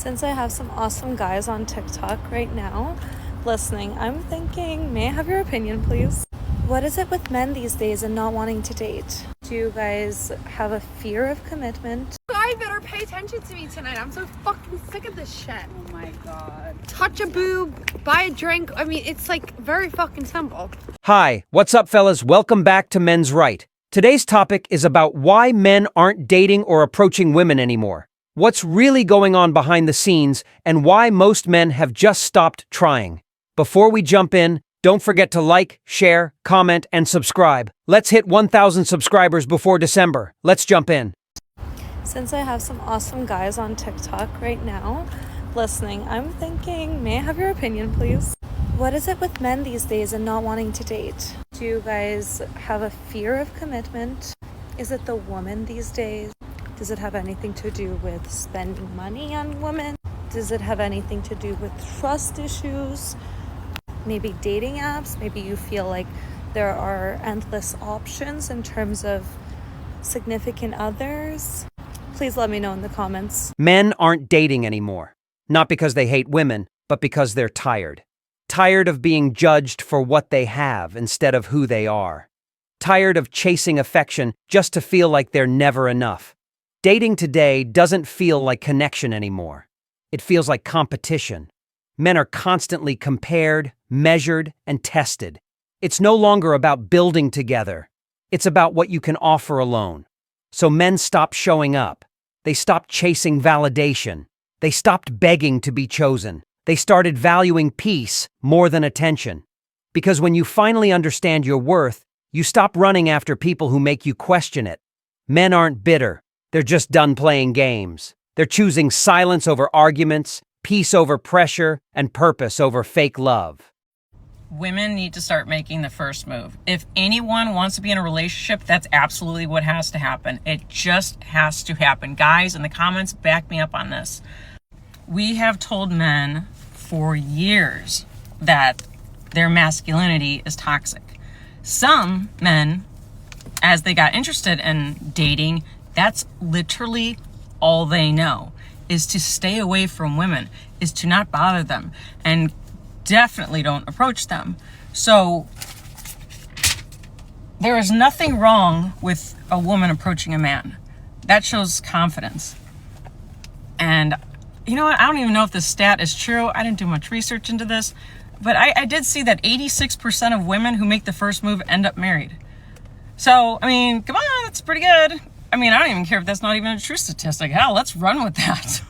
Since I have some awesome guys on TikTok right now listening, I'm thinking, may I have your opinion, please? What is it with men these days and not wanting to date? Do you guys have a fear of commitment? I better pay attention to me tonight. I'm so fucking sick of this shit. Oh my god. Touch a boob, buy a drink. I mean, it's like very fucking simple. Hi, what's up, fellas? Welcome back to Men's Right. Today's topic is about why men aren't dating or approaching women anymore. What's really going on behind the scenes and why most men have just stopped trying. Before we jump in, don't forget to like, share, comment, and subscribe. Let's hit 1,000 subscribers before December. Let's jump in. Since I have some awesome guys on TikTok right now listening, I'm thinking, may I have your opinion, please? What is it with men these days and not wanting to date? Do you guys have a fear of commitment? Is it the woman these days? Does it have anything to do with spending money on women? Does it have anything to do with trust issues? Maybe dating apps? Maybe you feel like there are endless options in terms of significant others? Please let me know in the comments. Men aren't dating anymore. Not because they hate women, but because they're tired. Tired of being judged for what they have instead of who they are. Tired of chasing affection just to feel like they're never enough. Dating today doesn't feel like connection anymore. It feels like competition. Men are constantly compared, measured, and tested. It's no longer about building together. It's about what you can offer alone. So men stopped showing up. They stopped chasing validation. They stopped begging to be chosen. They started valuing peace more than attention. Because when you finally understand your worth, you stop running after people who make you question it. Men aren't bitter. They're just done playing games. They're choosing silence over arguments, peace over pressure, and purpose over fake love. Women need to start making the first move. If anyone wants to be in a relationship, that's absolutely what has to happen. It just has to happen. Guys in the comments, back me up on this. We have told men for years that their masculinity is toxic. Some men, as they got interested in dating, that's literally all they know, is to stay away from women, is to not bother them, and definitely don't approach them. So there is nothing wrong with a woman approaching a man. That shows confidence. And you know what? I don't even know if this stat is true. I didn't do much research into this, but I did see that 86% of women who make the first move end up married. So, I mean, come on, that's pretty good. I mean, I don't even care if that's not even a true statistic. Hell, let's run with that.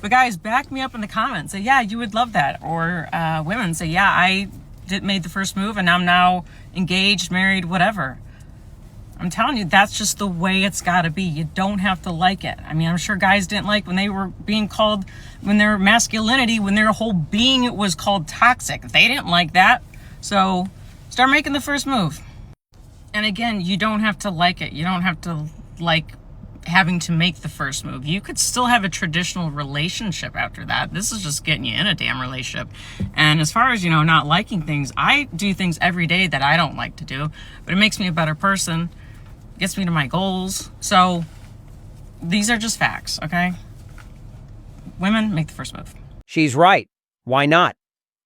But guys, back me up in the comments. Say, yeah, you would love that. Or women say, yeah, I made the first move and I'm now engaged, married, whatever. I'm telling you, that's just the way it's got to be. You don't have to like it. I mean, I'm sure guys didn't like when they were being called, when their masculinity, when their whole being it was called toxic. They didn't like that. So start making the first move. And again, you don't have to like it. You don't have to like having to make the first move. You could still have a traditional relationship after that. This is just getting you in a damn relationship. And as far as, not liking things, I do things every day that I don't like to do, but it makes me a better person, gets me to my goals. So these are just facts, okay? Women, make the first move. She's right. Why not?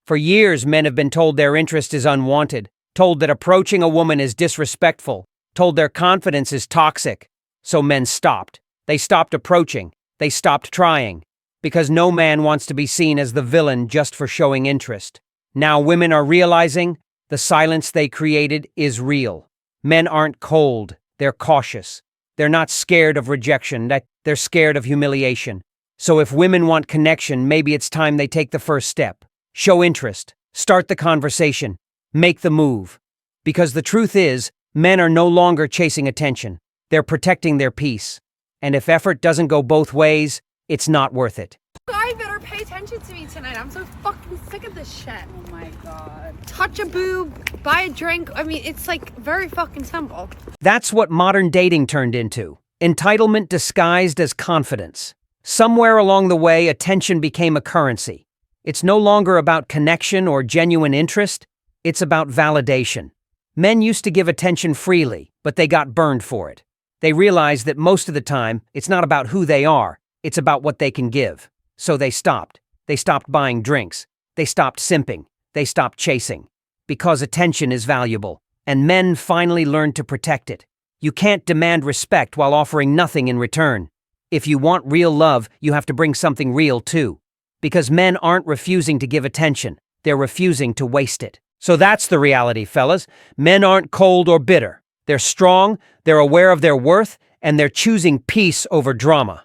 For years, men have been told their interest is unwanted, told that approaching a woman is disrespectful, told their confidence is toxic. So men stopped. They stopped approaching. They stopped trying. Because no man wants to be seen as the villain just for showing interest. Now women are realizing the silence they created is real. Men aren't cold. They're cautious. They're not scared of rejection. They're scared of humiliation. So if women want connection, maybe it's time they take the first step. Show interest. Start the conversation. Make the move. Because the truth is, men are no longer chasing attention. They're protecting their peace. And if effort doesn't go both ways, it's not worth it. I better pay attention to me tonight. I'm so fucking sick of this shit. Oh my god. Touch a boob, buy a drink. I mean, it's like very fucking simple. That's what modern dating turned into. Entitlement disguised as confidence. Somewhere along the way, attention became a currency. It's no longer about connection or genuine interest. It's about validation. Men used to give attention freely, but they got burned for it. They realized that most of the time, it's not about who they are, it's about what they can give. So they stopped. They stopped buying drinks. They stopped simping. They stopped chasing. Because attention is valuable, and men finally learned to protect it. You can't demand respect while offering nothing in return. If you want real love, you have to bring something real too. Because men aren't refusing to give attention, they're refusing to waste it. So that's the reality, fellas. Men aren't cold or bitter. They're strong, they're aware of their worth, and they're choosing peace over drama.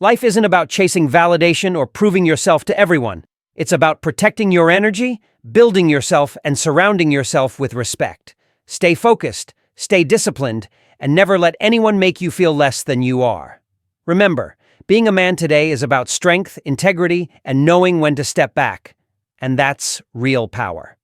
Life isn't about chasing validation or proving yourself to everyone. It's about protecting your energy, building yourself, and surrounding yourself with respect. Stay focused, stay disciplined, and never let anyone make you feel less than you are. Remember, being a man today is about strength, integrity, and knowing when to step back. And that's real power.